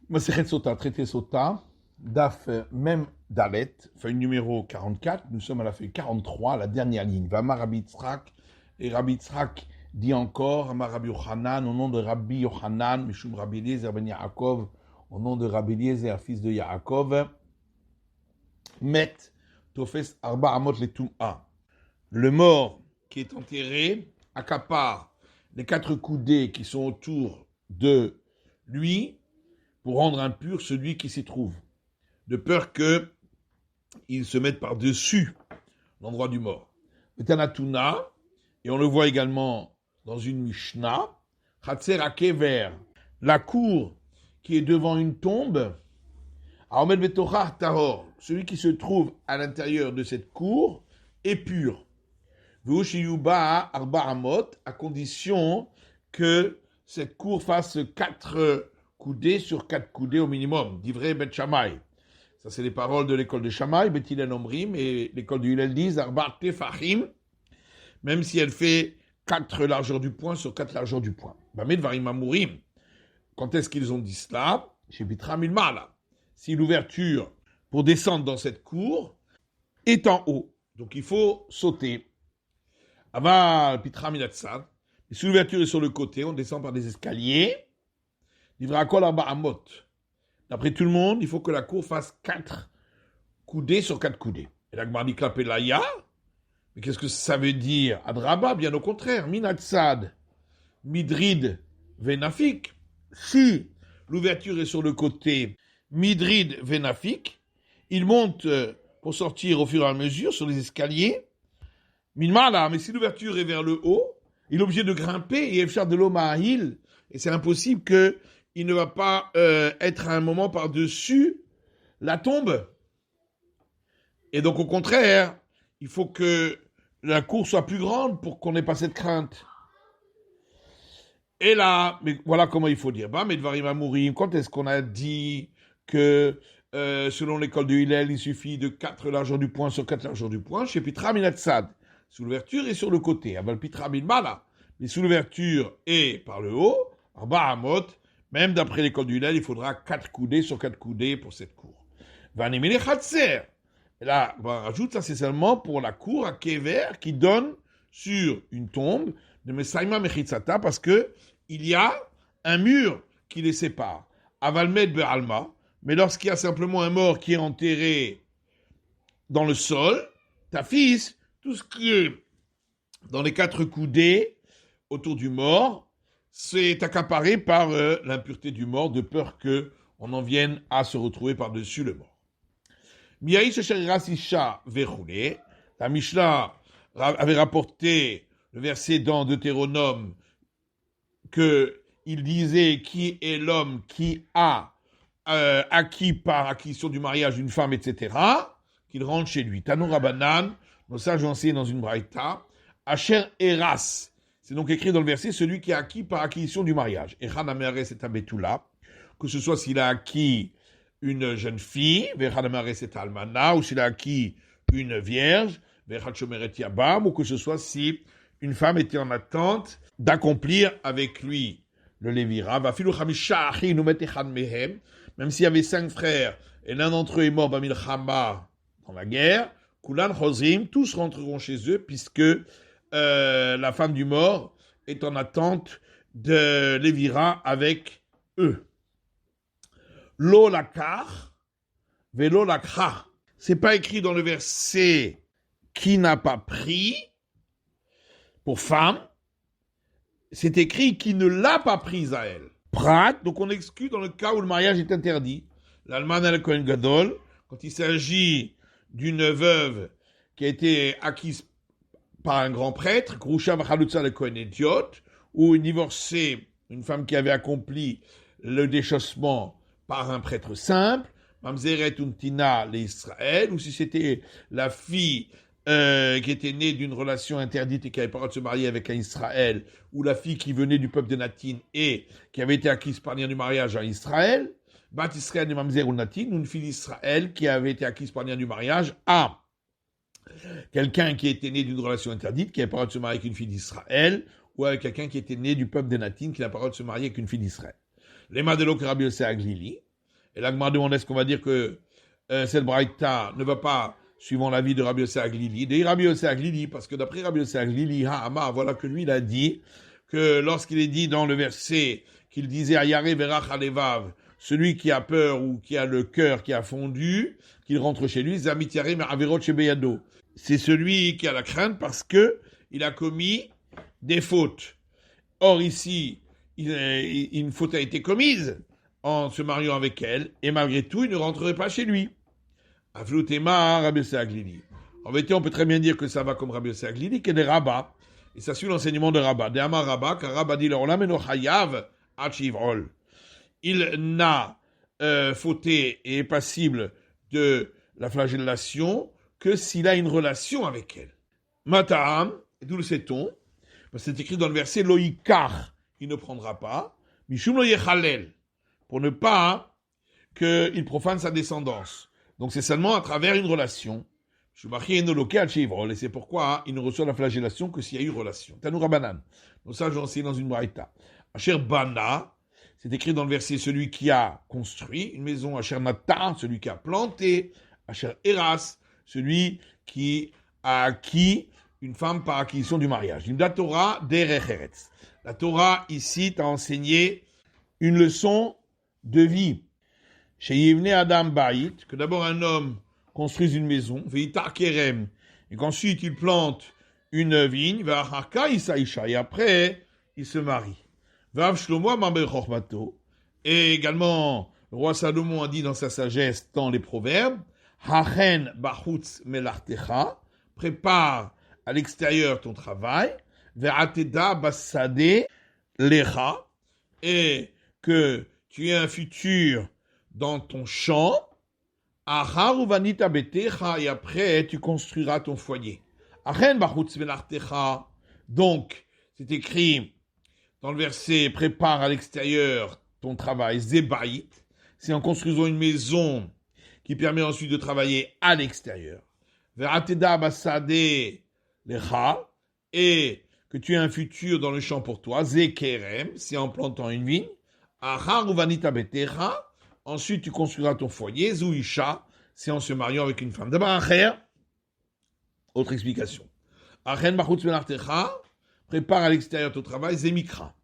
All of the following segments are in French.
Masechet Sota, traité Sota, Daf Mem Dalet, feuille numéro 44, nous sommes à la feuille 43, la dernière ligne. Vamar Rabbi Yitzhak, et Rabbi Yitzhak dit encore, Amar Rabbi Yochanan, au nom de Rabbi Yochanan, Mishum Rabbi Eliezer ben Yaakov, au nom de Rabbi Eliezer, fils de Yaakov, Met Tofes Arba Amot le Tum'a. Le mort qui est enterré accapare les 4 coudées qui sont autour de lui pour rendre impur celui qui s'y trouve, de peur qu'il se mette par-dessus l'endroit du mort. Tanatuna, et on le voit également dans une Mishnah, Chatser Akever, la cour qui est devant une tombe, Aomed Betochar Tahor, celui qui se trouve à l'intérieur de cette cour est pur. Vushiyuba Arba Amot, à condition que cette cour fasse 4 coudées sur 4 coudées au minimum, d'ivrei Bet Shammai. Ça, c'est les paroles de l'école de Shammai, Bet Hillel Omrim, et l'école de Hillel disent Arba Tefachim, même si elle fait 4 largeurs du poing sur 4 largeurs du poing. Bamed Varim Amurim. Quand est-ce qu'ils ont dit cela? Chez Bitra Milmala. Si l'ouverture pour descendre dans cette cour est en haut, donc il faut sauter. Aval Pitra Milatsad. Si l'ouverture est sur le côté, on descend par des escaliers. Livrakol Arba Amot. D'après tout le monde, il faut que la cour fasse 4 coudées sur 4 coudées. Et la Gemara dit Klapelaya. Mais qu'est-ce que ça veut dire? Adraba, bien au contraire. Minatsad, Midrid, Venafik. Si l'ouverture est sur le côté Midrid, Venafik, il monte pour sortir au fur et à mesure sur les escaliers. Minmala, mais si l'ouverture est vers le haut, il est obligé de grimper et Efshar de l'Oma Ahil. Et c'est impossible qu'il ne va pas être à un moment par-dessus la tombe. Et donc au contraire, il faut que la cour soit plus grande pour qu'on n'ait pas cette crainte. Et là, mais voilà comment il faut dire. Bah, mais Dvarim Amourim, quand est-ce qu'on a dit que selon l'école de Hillel, il suffit de 4 largeurs du poing sur 4 largeurs du poing? Chez Pitra Minatsad, sous l'ouverture et sur le côté. Aval Pitra Milmala, mais sous l'ouverture et par le haut, Arba Amot, même d'après l'école de Hillel, il faudra 4 coudées sur 4 coudées pour cette cour. Vanemele Chatser. Et là, on rajoute, ça c'est seulement pour la cour à Kever qui donne sur une tombe de Mesaima Mechitsata parce que il y a un mur qui les sépare. Avalmed Be'alma, mais lorsqu'il y a simplement un mort qui est enterré dans le sol, ta fils, tout ce qui est dans les 4 coudées autour du mort, c'est accaparé par l'impureté du mort, de peur qu'on en vienne à se retrouver par-dessus le mort. La Mishnah avait rapporté le verset dans Deutéronome qu'il disait qui est l'homme qui a acquis par acquisition du mariage une femme, etc., qu'il rentre chez lui. Tanou Rabanan, nos sages ont enseigné dans une braïta, Asher Eras, c'est donc écrit dans le verset, celui qui a acquis par acquisition du mariage. Echan Ameres et Abetula, que ce soit s'il a acquis une jeune fille, Vechad Ameres et Almana, ou s'il a acquis une vierge, Vechad Shomeret Yabam, ou que ce soit si une femme était en attente d'accomplir avec lui le Lévira. Même s'il y avait 5 frères et l'un d'entre eux est mort Bamilchama dans la guerre, Kulan Chozrim, tous rentreront chez eux puisque la femme du mort est en attente de Lévira avec eux. Lo lakar, velo lakha. C'est pas écrit dans le verset qui n'a pas pris pour femme. C'est écrit qui ne l'a pas prise à elle. Prat, donc on exclut dans le cas où le mariage est interdit. L'Alman al-Kohen Gadol, quand il s'agit d'une veuve qui a été acquise par un grand prêtre, Grusha Vachalutza al-Kohen Idiot, ou une divorcée, une femme qui avait accompli le déchaussement par un prêtre simple, Mamzeret Untina l'Israël, ou si c'était la fille qui était née d'une relation interdite et qui n'avait pas le droit de se marier avec un Israël, ou la fille qui venait du peuple de Natin et qui avait été acquise par lien du mariage à Israël, Bat Israël et Mamzer ou Natin, une fille d'Israël qui avait été acquise par lien du mariage à quelqu'un qui était né d'une relation interdite, qui n'avait pas le droit de se marier avec une fille d'Israël, ou avec quelqu'un qui était né du peuple de Natin, qui n'a pas le droit de se marier avec une fille d'Israël. Les Madelok Rabbi Yosef Aglili, Et la Gemara demande est-ce qu'on va dire que cette braïta ne va pas suivant l'avis de Rabbi Yossé Aglili. De Rabbi Yossé Aglili, parce que d'après Rabbi Yossé Aglili, voilà que lui, il a dit que lorsqu'il est dit dans le verset qu'il disait Ayare verach alevav, celui qui a peur ou qui a le cœur qui a fondu, qu'il rentre chez lui, Zamitiare averot shebeyado. C'est celui qui a la crainte parce que il a commis des fautes. Or ici, une faute a été commise en se mariant avec elle, et malgré tout, il ne rentrerait pas chez lui. Afloutema Rabbi Yossé Aglili. En vérité, on peut très bien dire que ça va comme Rabbi Yossé Aglili, qui est des rabbins. Et ça suit l'enseignement de Rabbah. De Amar Rabbah, car Rabbah dit l'olam eno chayav achivrol. Il n'a fauté et est passible de la flagellation que s'il a une relation avec elle. Mata'am, d'où le sait-on? Parce que c'est écrit dans le verset Loïkar, il ne prendra pas. Mishum lo yechalel, pour ne pas qu'il profane sa descendance. Donc c'est seulement à travers une relation. Et c'est pourquoi il ne reçoit la flagellation que s'il y a eu relation. Tanoura Banan. Donc ça, j'ai enseigné dans une braïta. Asher Bana, c'est écrit dans le verset celui qui a construit une maison. Asher Nata, celui qui a planté. Asher Eras, celui qui a acquis une femme par acquisition du mariage. La Torah Derech. La Torah ici t'a enseigné une leçon de vie. Chez Yevne Adam Baït, que d'abord un homme construise une maison, Veitar Kerem, et qu'ensuite il plante une vigne, Va'acharka Isaïcha, et après il se marie. Vav Shlomo Mamber Chormato, et également le roi Salomon a dit dans sa sagesse, dans les proverbes, Hachen Bachutz Melartecha, prépare à l'extérieur ton travail, Ve'ateda Bassade Lecha, et que tu aies un futur dans ton champ, et après tu construiras ton foyer. Donc, c'est écrit dans le verset, prépare à l'extérieur ton travail, Zébaït, c'est en construisant une maison qui permet ensuite de travailler à l'extérieur. Et que tu aies un futur dans le champ pour toi, Zékerem, c'est en plantant une vigne. Ensuite, tu construiras ton foyer, Zouisha, c'est en se mariant avec une femme. D'abord, Acher, autre explication. Achen Bachutz Menartecha, prépare à l'extérieur ton travail, Zemikra.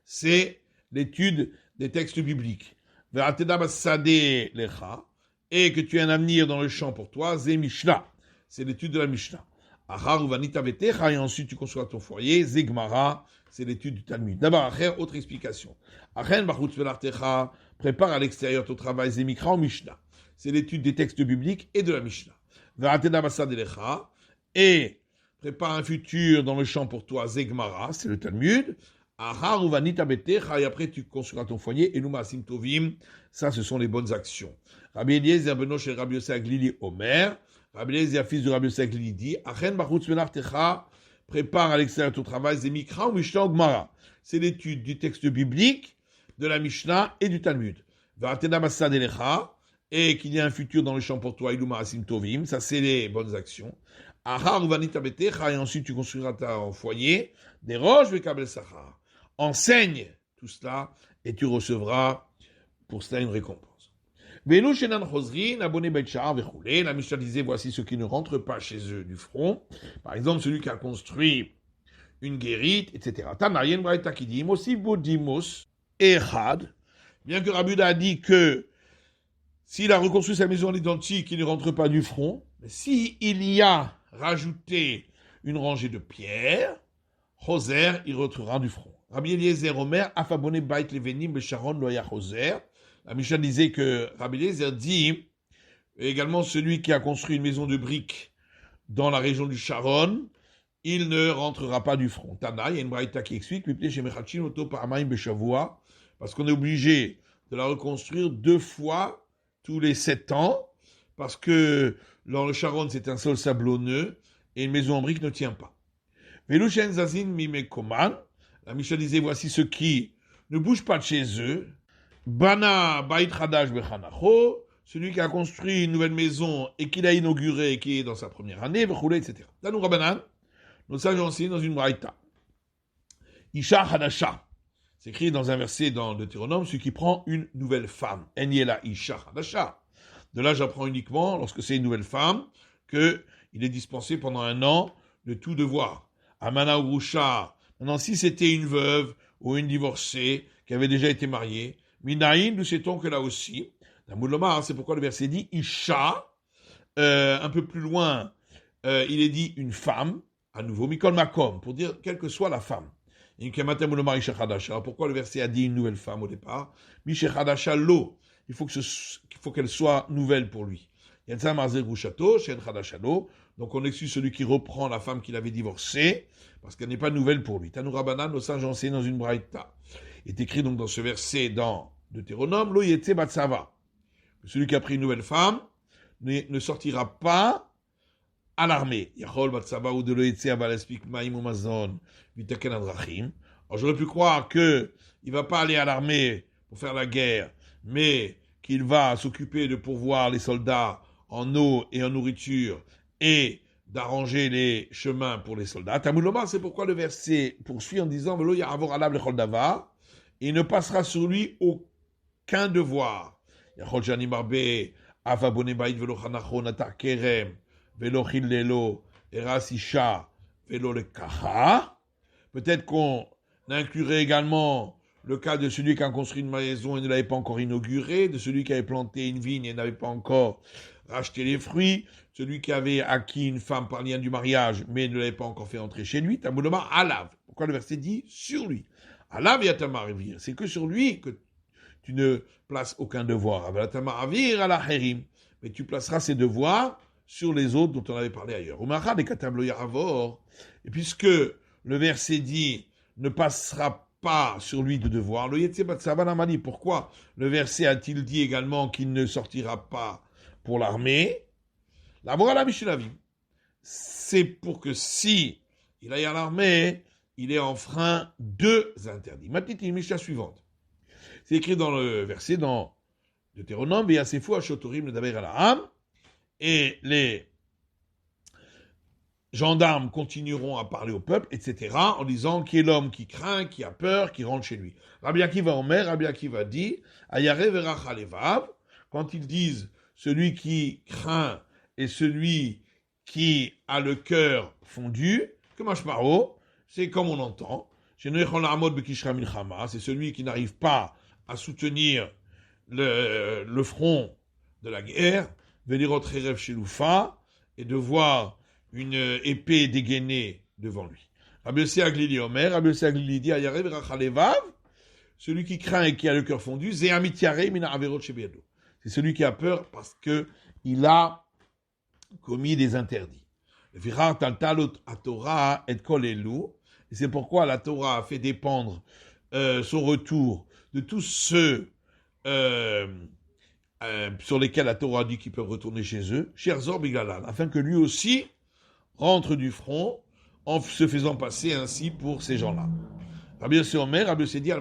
C'est l'étude des textes bibliques. Ve'ateda Bassade Lecha, et que tu aies un avenir dans le champ pour toi, Zemishna, c'est l'étude de la Mishnah. Achar Uvanita Vetecha, et ensuite tu construiras ton foyer, Zegmara, c'est l'étude du Talmud. D'abord, Acher, autre explication. Achen Bachutz Menartecha, prépare à l'extérieur ton travail, Zemikra ou Mishnah. C'est l'étude des textes bibliques et de la Mishnah. Ve'ateda Bassad Elecha, et prépare un futur dans le champ pour toi, Zegmara, c'est le Talmud. Ahar uvanita betecha, et après tu construiras ton foyer, et Asim Tovim, ça ce sont les bonnes actions. Rabbi Eliezer beno shel Rabbi Yossé Aglili Omer, Rabbi Eliezer fils de Rabbi Yossé Aglili dit, Achen bachutz menartecha, prépare à l'extérieur ton travail, Zemikra ou Mishnah ou Gemara. C'est l'étude du texte biblique, de la Mishnah et du Talmud. Ve'ateda bassad elecha, et qu'il y a un futur dans le champ pour toi, Iluma Asim Tovim, ça c'est les bonnes actions. Ahar uvanita betecha, et ensuite tu construiras ton foyer, des roches vekabel sachar. Enseigne tout cela, et tu recevras pour cela une récompense. Venu shenan chosrin, abonné betchar vechoulé, la Mishnah disait, voici ceux qui ne rentrent pas chez eux du front. Par exemple, celui qui a construit une guérite, etc. Tanayen braïta qui dit, aussi bodimos echad, bien que Rabbi Yehuda a dit que s'il a reconstruit sa maison à l'identique, il ne rentre pas du front, mais s'il y a rajouté une rangée de pierres, Choser, il rentrera du front. Rabbi Eliezer Omer, Afabone Bait Levenim Besharon Loya Choser. La Mishnah disait que Rabbi Eliezer dit, également celui qui a construit une maison de briques dans la région du Sharon, il ne rentrera pas du front. Tana, il y a une braïta qui explique, parce qu'on est obligé de la reconstruire 2 fois tous les 7 ans, parce que dans le Sharon, c'est un sol sablonneux, et une maison en briques ne tient pas. Velushen Zazin Mimekoman, la Mishnah disait, voici ceux qui ne bougent pas de chez eux. Bana Bait Hadash Bechanacho, celui qui a construit une nouvelle maison et qui l'a inaugurée et qui est dans sa première année, Vechoulé, etc. Tanou Rabanan, nos sages ont enseigné dans une braïta. Isha Hadasha, C'est écrit dans un verset dans Deutéronome, celui qui prend une nouvelle femme. En yela isha chadasha. De là, j'apprends uniquement, lorsque c'est une nouvelle femme, qu'il est dispensé pendant 1 an de tout devoir. Amana ou Grusha. Maintenant, si c'était une veuve ou une divorcée qui avait déjà été mariée, Minaïn, nous sait-on que là aussi, Moulomar, c'est pourquoi le verset dit Isha. Un peu plus loin, il est dit une femme, à nouveau, Mikol Makom, pour dire quelle que soit la femme. Pourquoi le verset a dit une nouvelle femme au départ? Mishechadasha lo. Il faut qu'elle soit nouvelle pour lui. Donc on exclut celui qui reprend la femme qu'il avait divorcée, parce qu'elle n'est pas nouvelle pour lui. Tanoura Banan, nos sages enseignent dans une braïta. Il est écrit donc dans ce verset dans Deutéronome, lo yetse batsava. Celui qui a pris une nouvelle femme ne sortira pas à l'armée. Alors j'aurais pu croire qu'il ne va pas aller à l'armée pour faire la guerre, mais qu'il va s'occuper de pourvoir les soldats en eau et en nourriture et d'arranger les chemins pour les soldats. Tamouloma, c'est pourquoi le verset poursuit en disant il ne passera sur lui aucun devoir. Peut-être qu'on inclurait également le cas de celui qui a construit une maison et ne l'avait pas encore inaugurée, de celui qui avait planté une vigne et n'avait pas encore racheté les fruits, celui qui avait acquis une femme par lien du mariage mais ne l'avait pas encore fait entrer chez lui. Tamouloma alav. Pourquoi le verset dit sur lui? Alav yatamarivir. C'est que sur lui que tu ne places aucun devoir. Mais tu placeras ces devoirs sur les autres dont on avait parlé ailleurs. Et puisque le verset dit ne passera pas sur lui de devoir, pourquoi le verset a-t-il dit également qu'il ne sortira pas pour l'armée? C'est pour que si il aille à l'armée, il ait enfreint 2 interdits. Maintenant, Mishnah suivante. C'est écrit dans le verset, dans Deutéronome, et les gendarmes continueront à parler au peuple, etc., en disant qui est l'homme qui craint, qui a peur, qui rentre chez lui. Rabbi Akiva Omer, Rabbi Akiva dit, Ayare veracha levav, quand ils disent celui qui craint et celui qui a le cœur fondu, que mashmaro, c'est comme on entend, c'est celui qui n'arrive pas à soutenir le front de la guerre, venir au Trérev chez Loufa et de voir une épée dégainée devant lui. Rabbi Yossi Aglili Omer, Rabbi Yossi Aglili dit Ayarev Rachalevav, celui qui craint et qui a le cœur fondu, c'est celui qui a peur parce que il a commis des interdits. Et c'est pourquoi la Torah a fait dépendre son retour de tous ceux sur lesquels la Torah dit qu'ils peuvent retourner chez eux, Sherzor Bigalan, afin que lui aussi rentre du front en se faisant passer ainsi pour ces gens-là. Rabbi Yossi Omer, Rabbi Yossi dit,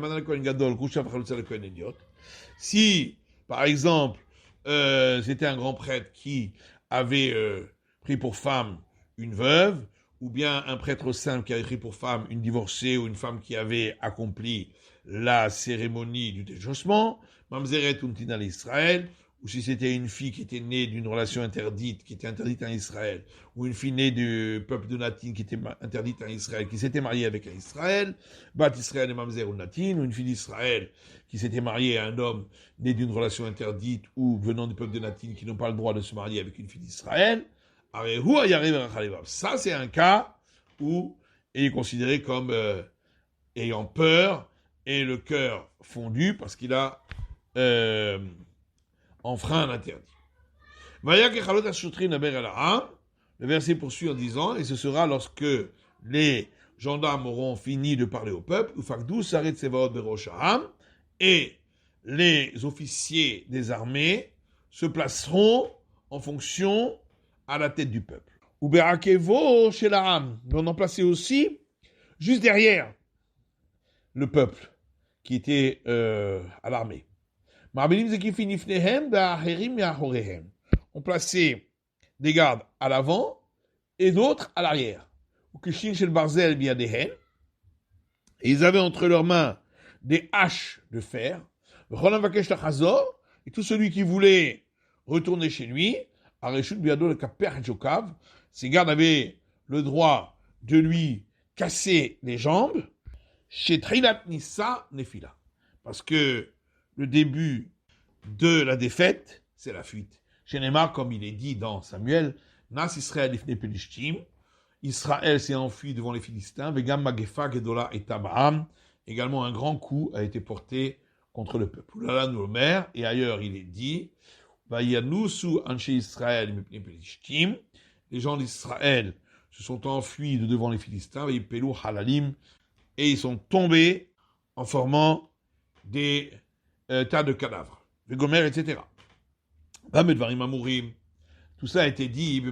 si, par exemple, c'était un grand prêtre qui avait pris pour femme une veuve, ou bien un prêtre simple qui avait pris pour femme une divorcée ou une femme qui avait accompli la cérémonie du déchaussement, Mamzeret Untin à Israël, ou si c'était une fille qui était née d'une relation interdite, qui était interdite en Israël, ou une fille née du peuple de Natin qui était interdite en Israël, qui s'était mariée avec un Israël, Bat Israël et Mamzer ou Natin, ou une fille d'Israël qui s'était mariée à un homme né d'une relation interdite ou venant du peuple de Natin qui n'ont pas le droit de se marier avec une fille d'Israël, ça c'est un cas où il est considéré comme ayant peur et le cœur fondu parce qu'il a enfreint un interdit. Le verset poursuit en disant, et ce sera lorsque les gendarmes auront fini de parler au peuple, et les officiers des armées se placeront en fonction à la tête du peuple. Uberakevo chez l'Aram, mais on en plaçait aussi juste derrière le peuple qui était à l'armée. On plaçait des gardes à l'avant et d'autres à l'arrière. Et ils avaient entre leurs mains des haches de fer. Et tout celui qui voulait retourner chez lui, ses gardes avaient le droit de lui casser les jambes, chez Trilat Nissa Nefila. Parce que le début de la défaite, c'est la fuite. Chez Neymar, comme il est dit dans Samuel, Nas Israël ifne Pelishtim, Israël s'est enfui devant les Philistins, Vegam Magefa Gedola et Tabaham, également un grand coup a été porté contre le peuple. Et ailleurs, il est dit, Vayanusu Anche Israël ifne Pelishtim, les gens d'Israël se sont enfuis de devant les Philistins, Vayipelu Halalim, et ils sont tombés en formant des tas de cadavres, des gomères, etc. Tout ça a été dit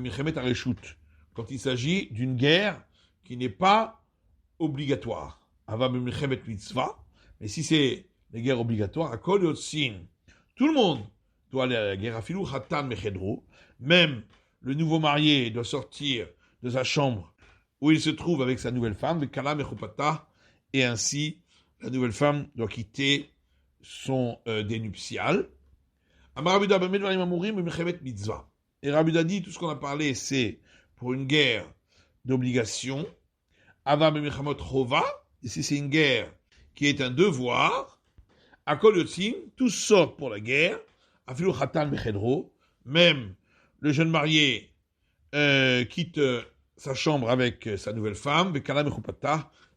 quand il s'agit d'une guerre qui n'est pas obligatoire. Mais si c'est les guerres obligatoires, tout le monde doit aller à la guerre. Même le nouveau marié doit sortir de sa chambre où il se trouve avec sa nouvelle femme, et ainsi la nouvelle femme doit quitter son dénuptial. Et Rabbi a dit, tout ce qu'on a parlé, c'est pour une guerre d'obligation. Et si c'est une guerre qui est un devoir, tous sortent pour la guerre, même le jeune marié quitte sa chambre avec sa nouvelle femme,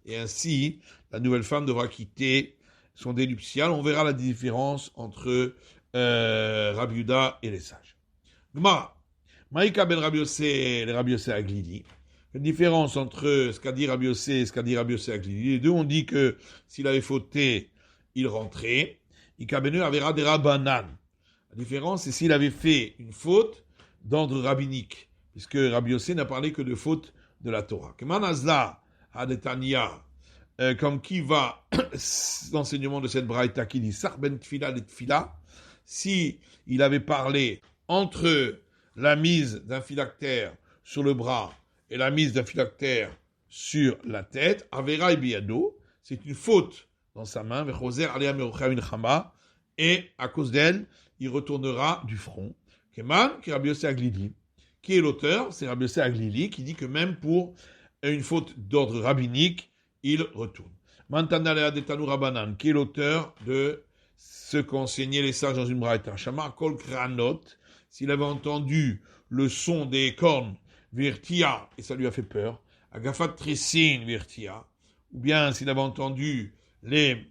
et ainsi la nouvelle femme devra quitter son dénuptial. On verra la différence entre Rabbi Yehuda et les sages. Gemara, Maïka ben Rabbi Yossé, les Rabbi Yossé Aglili. La différence entre ce qu'a dit Rabbi Yossé et ce qu'a dit Rabbi Yossé Aglili. Les deux ont dit que s'il avait fauté, il rentrait. Ika ben Avera des Rabbanan. La différence, c'est s'il avait fait une faute d'ordre rabbinique, puisque Rabbi Yossé n'a parlé que de faute de la Torah. Keman Azla Adetania, comme qui va l'enseignement de cette braïta qui dit Sarben Tfila et Tfila, si il avait parlé entre la mise d'un phylactère sur le bras et la mise d'un phylactère sur la tête, Avera et Biado, c'est une faute dans sa main, et à cause d'elle, il retournera du front. Keman, qui est Rabbi Yossé Aglili. Qui est l'auteur? C'est Rabbi Yossé Aglili qui dit que même pour une faute d'ordre rabbinique, il retourne. Mantana Leadetanu Rabbanan, qui est l'auteur de ce qu'enseignaient les sages dans une braïta. Shamar Kol Kranot, s'il avait entendu le son des cornes, Virtia, et ça lui a fait peur, Agafat Trissin, Virtia, ou bien s'il avait entendu les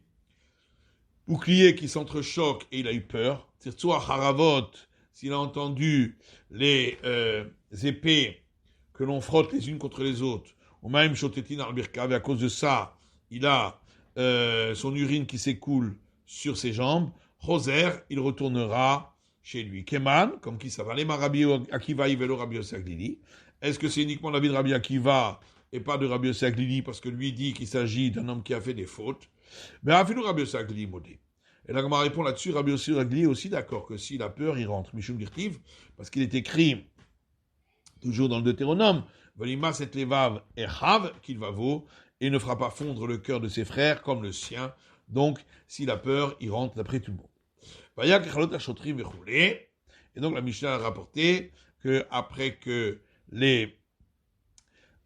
boucliers qui s'entrechoquent et il a eu peur, Tirtsua Haravot, s'il a entendu les épées que l'on frotte les unes contre les autres, ou même Shotetin Arbirkav, et à cause de ça, il a son urine qui s'écoule sur ses jambes, Roser, il retournera chez lui. Keman, comme qui ça va, les Rabbi Akiva Ivelo Rabbi Yossé Aglili. Est-ce que c'est uniquement l'avis de Rabbi Akiva et pas de Rabbi Yossé Aglili parce que lui dit qu'il s'agit d'un homme qui a fait des fautes? Mais Afilou Rabbi Yossé Aglili modé. Et là, on répond là-dessus, Rabbi Yossé Aglili est aussi d'accord que s'il a peur, il rentre. Mishum Dirtiv, parce qu'il est écrit toujours dans le Deutéronome, Velima set levav echav qu'il va vaut, et ne fera pas fondre le cœur de ses frères comme le sien. Donc, s'il a peur, il rentre d'après tout le monde. Et donc, la Mishnah a rapporté que après que les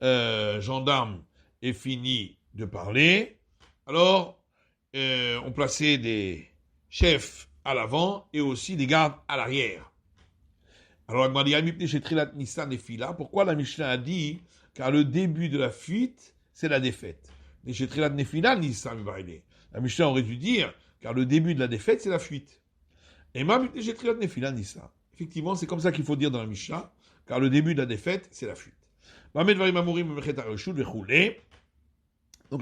gendarmes aient fini de parler, alors on plaçait des chefs à l'avant et aussi des gardes à l'arrière. Alors, pourquoi la Mishnah a dit car le début de la fuite, c'est la défaite. La Mishnah aurait dû dire car le début de la défaite, c'est la fuite. Et effectivement, c'est comme ça qu'il faut dire dans la Mishnah, car le début de la défaite, c'est la fuite. Donc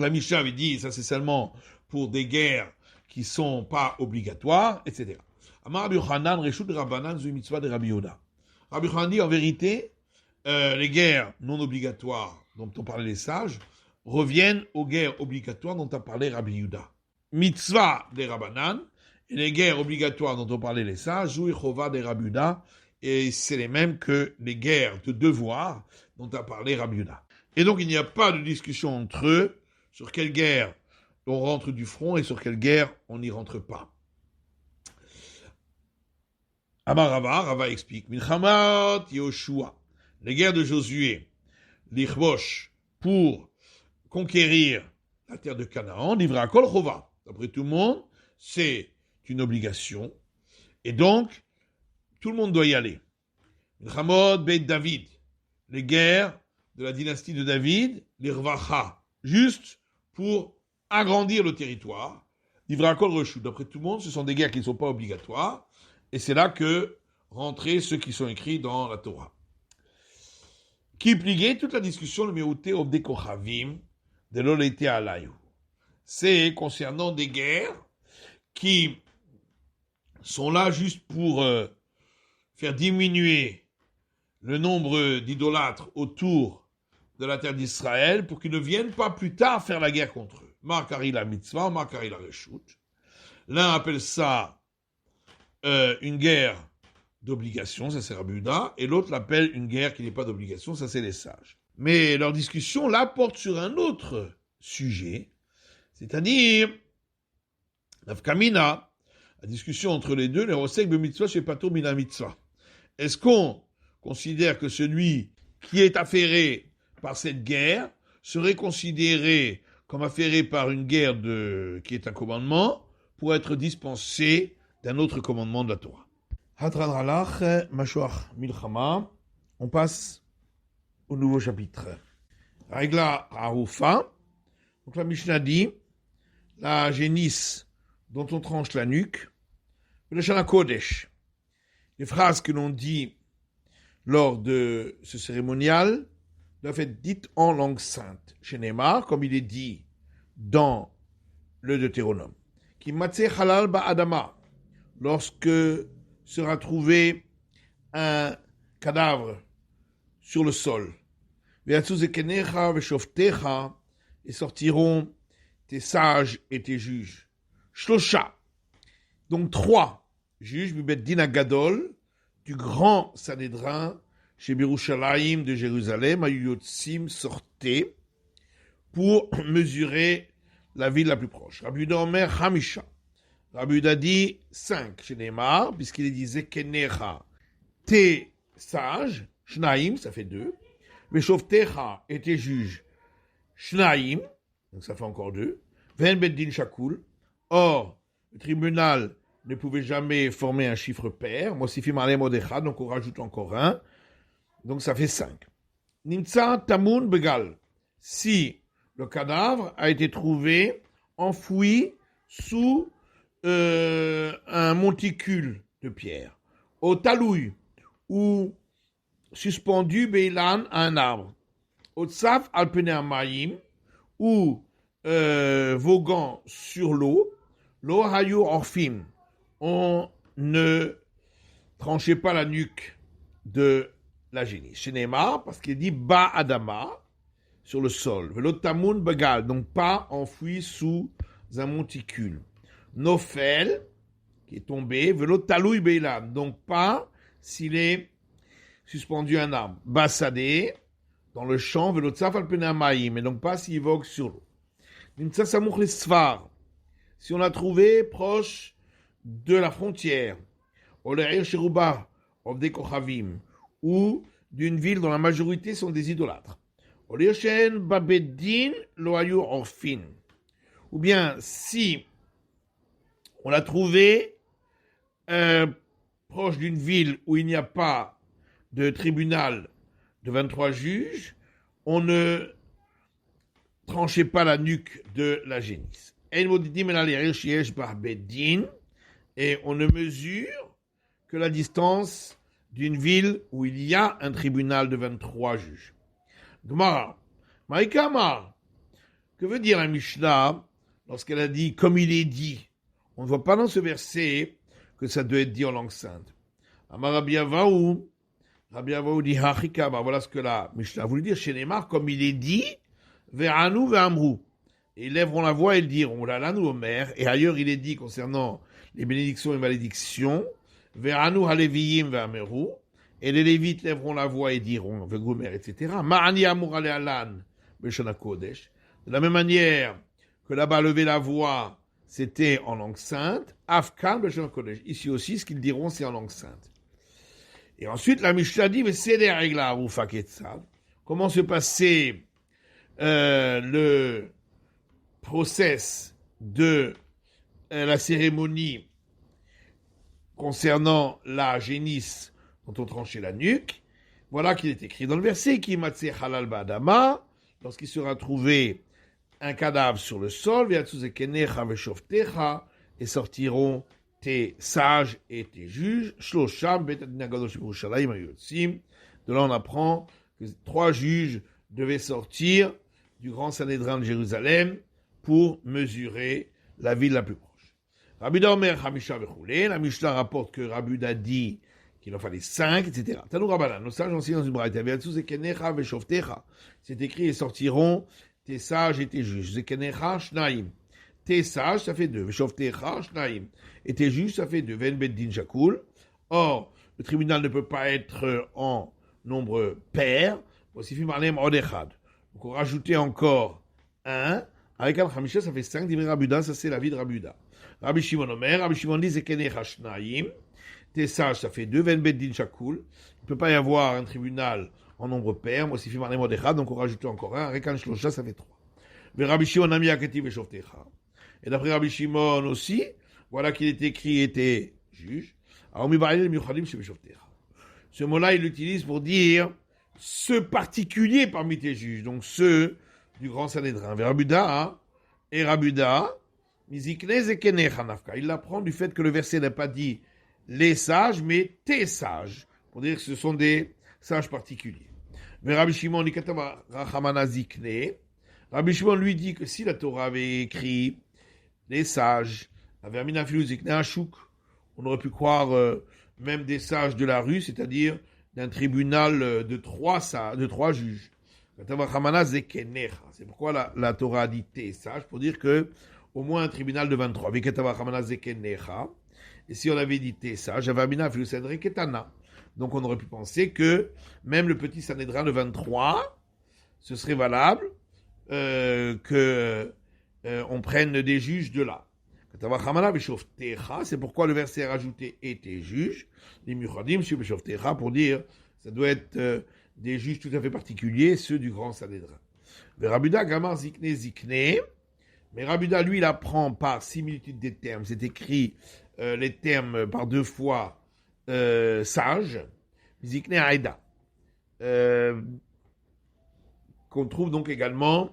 la Mishnah avait dit, ça c'est seulement pour des guerres qui ne sont pas obligatoires, etc. Rabbi Yochanan dit en vérité, les guerres non obligatoires dont ont parlé les sages reviennent aux guerres obligatoires dont a parlé Rabbi Yehuda. Mitzvah des Rabbanan, et les guerres obligatoires dont ont parlé les sages, Zoui Chova des Rabbi Yehuda, et c'est les mêmes que les guerres de devoir dont a parlé Rabbi Yehuda. Et donc il n'y a pas de discussion entre eux sur quelle guerre on rentre du front et sur quelle guerre on n'y rentre pas. Amar Rava, Rava explique, Milchamat Yoshua, les guerres de Josué, l'Ichbosh, pour conquérir la terre de Canaan, livré à Kol Chova. D'après tout le monde, c'est une obligation, et donc, tout le monde doit y aller. Milchamot Beit David, les guerres de la dynastie de David, l'Irvacha, juste pour agrandir le territoire. Livra Kol Reshut, d'après tout le monde, ce sont des guerres qui ne sont pas obligatoires, et c'est là que rentraient ceux qui sont écrits dans la Torah. Qui pliait toute la discussion, le Meouté Obde Kochavim, de l'Olete Alayou. C'est concernant des guerres qui sont là juste pour faire diminuer le nombre d'idolâtres autour de la terre d'Israël pour qu'ils ne viennent pas plus tard faire la guerre contre eux. Markari la mitzvah, Markari la reshut. L'un appelle ça une guerre d'obligation, ça c'est Rabbi Yehuda, et l'autre l'appelle une guerre qui n'est pas d'obligation, ça c'est les sages. Mais leur discussion là porte sur un autre sujet, c'est-à-dire Nafkamina, la discussion entre les deux, les Rosek be mitzvah chez Pato mina mitzvah. Est-ce qu'on considère que celui qui est affairé par cette guerre serait considéré comme affairé par une guerre qui est un commandement pour être dispensé d'un autre commandement de la Torah? Hatradralach, Mashoach, Milchama. On passe au nouveau chapitre. Régla Haroufa. Donc la Mishnah dit la génisse dont on tranche la nuque, le Shana Kodesh. Les phrases que l'on dit lors de ce cérémonial doivent être dites en langue sainte. Chez Neymar, comme il est dit dans le Deutéronome. Qui matse halal ba adama, lorsque sera trouvé un cadavre sur le sol. Et sortiront tes sages et tes juges. Shlosha, donc 3 juges, Bibet Din Gadol, du grand Sanhédrin, chez Birushalayim de Jérusalem, Ayuyotsim sortaient pour mesurer la ville la plus proche. Rabbi Yehuda Omer Hamisha. Rabbi Yehuda dit 5 chez Neymar, puisqu'il est dit Zekenecha, tes sages, Shnaim, ça fait 2, Veshoftecha et tes juges, Shnaim, donc ça fait encore 2, Ven Beddin Shakul. Or, le tribunal ne pouvait jamais former un chiffre pair, Mosifim Alem Odecha, donc on rajoute encore 1, donc ça fait 5. Nimtsa Tamun Begal, si le cadavre a été trouvé enfoui sous un monticule de pierre, au talouille, ou suspendu Beilan à un arbre, au tsaf alpene amayim, ou voguant sur l'eau, l'eau hayu orfim, on ne tranchait pas la nuque de la génisse. Chez Neymar, parce qu'il dit ba adama, sur le sol. Velo tamun bagal, donc pas enfoui sous un monticule. Nofel, qui est tombé, velo talouy beilam, donc pas s'il est suspendu à un arbre. Bassadé, dans le champ, velo tsaf alpenamaïm, mais donc pas s'il vogue sur l'eau. Nimtsa samouch les svar, si on l'a trouvé proche de la frontière, Oleir Cheruba, Ovde Kochavim, ou d'une ville dont la majorité sont des idolâtres. Oleir Shen Babedin Loayu Orfin. Ou bien, si on l'a trouvé proche d'une ville où il n'y a pas de tribunal de 23 juges, on ne tranchait pas la nuque de la génisse. Et on ne mesure que la distance d'une ville où il y a un tribunal de 23 juges. Gemara, Maïkama, que veut dire la Mishnah lorsqu'elle a dit comme il est dit? On ne voit pas dans ce verset que ça doit être dit en langue sainte. Amar Rabbi Avaou dit Hachikama, voilà ce que la Mishnah voulait dire chez Neymar, comme il est dit, Ve'anu ve'amru. Et ils lèveront la voix et ils diront, la lanu omer, et ailleurs il est dit concernant les bénédictions et malédictions, Ve'anu haleviyim ve'ameru, et les Lévites lèveront la voix et diront, ve'gomer, etc. Ma'ani amur ale alan, beshana kodesh. De la même manière que là-bas, lever la voix, c'était en langue sainte. Afkan B'Lashon Kodesh. Ici aussi, ce qu'ils diront, c'est en langue sainte. Et ensuite, la Mishnah dit, mais c'est des règles à Roufaketzad. Comment se passait le process de la cérémonie concernant la génisse dont on tranchait la nuque. Voilà qu'il est écrit dans le verset qui matzeh halal ba'adama, lorsqu'il sera trouvé un cadavre sur le sol, et sortiront tes sages et tes juges. De là, on apprend que 3 juges devaient sortir du grand Sanhédrin de Jérusalem pour mesurer la ville la plus proche. Rabbi Omer Hamisha Vechule, la Mishnah rapporte que Rabbi a dit qu'il en fallait 5, etc. Tanou Rabbanan, nos sages enseignent dans une braïta, c'est écrit, et sortiront tes sages et tes juges. Zekenecha Shnaim. Tes sages, ça fait 2. Veshovtecha Shnaim. Et tes juges, ça fait 2. Ven Beddin Shakul. Or, le tribunal ne peut pas être en nombre pair. Donc, on rajoutait encore 1. Avec Al-Khamisha, ça fait 5. Dimé Rabuda, ça c'est la vie de Rabuda. Rabbi Shimon Omer, Rabbi Shimon dit Zekenecha Shnaim. Tes sages, ça fait 2. Ven Beddin Shakul. Il ne peut pas y avoir un tribunal en nombre pair. Moi, si Fimarne Modechad, donc on rajoute encore 1. Avec Al-Shlosha, ça fait 3. Mais Rabbi Shimon Ami Aketi Veshovtecha. Et d'après Rabbi Shimon aussi, voilà qu'il est écrit était juge. Ce mot-là, il l'utilise pour dire ceux particuliers parmi tes juges, donc ceux du grand Sanhédrin. Rabuda et Rabuda, il l'apprend du fait que le verset n'a pas dit les sages, mais tes sages, pour dire que ce sont des sages particuliers. Mais Rabbi Shimon, Rabbi Shimon lui dit que si la Torah avait écrit les sages, on aurait pu croire même des sages de la rue, c'est-à-dire d'un tribunal de 3 juges. C'est pourquoi la Torah a dit tes sages, pour dire que au moins un tribunal de 23. Et si on avait dit tes sages, donc on aurait pu penser que même le petit Sanhédrin de 23, ce serait valable que on prenne des juges de là. C'est pourquoi le verset a rajouté et tes juges, pour dire ça doit être des juges tout à fait particuliers, ceux du grand Sanhédrin. Mais Rabuda Gamar Zikne Zikne, mais Rabuda lui il apprend par similitude des termes, c'est écrit les termes par 2 fois sage, Zikne Aïda, qu'on trouve donc également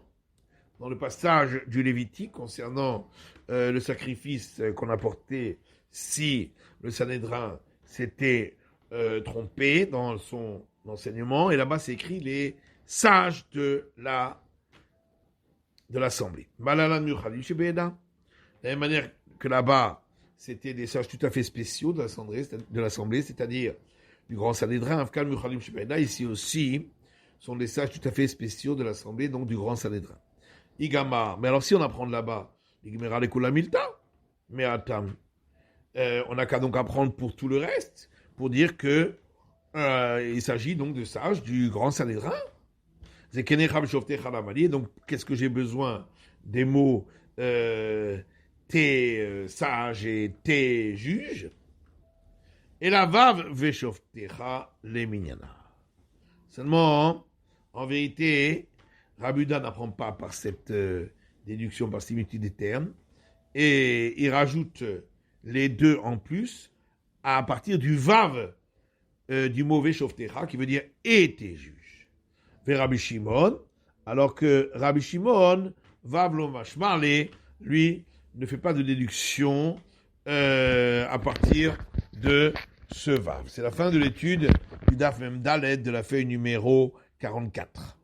dans le passage du Lévitique concernant le sacrifice qu'on apportait si le Sanhédrin s'était trompé dans son enseignement. Et là-bas, c'est écrit les sages de l'assemblée. De la même manière que là-bas, c'était des sages tout à fait spéciaux de l'assemblée, c'est-à-dire du grand Sanhédrin. Ici aussi, sont des sages tout à fait spéciaux de l'assemblée, donc du grand Sanhédrin. Igama. Mais alors, si on apprend de là-bas, Igmera le Kulamilta, mais Atam, on n'a qu'à donc apprendre pour tout le reste, pour dire que il s'agit donc de sages du grand Sanhédrin. Donc, qu'est-ce que j'ai besoin des mots tes sages et tes juges? Et la vav veshoftecha le minyana. Seulement, en vérité, Rabuda n'apprend pas par cette déduction, par similitude des termes, et il rajoute les 2 en plus à partir du vav du mot veshoftecha, qui veut dire et tes juges. Vers Rabbi Shimon, alors que Rabbi Shimon, vav lo mashmarle, lui, ne fait pas de déduction à partir de ce vav. C'est la fin de l'étude du Daf Mem Dalet de la feuille numéro 44.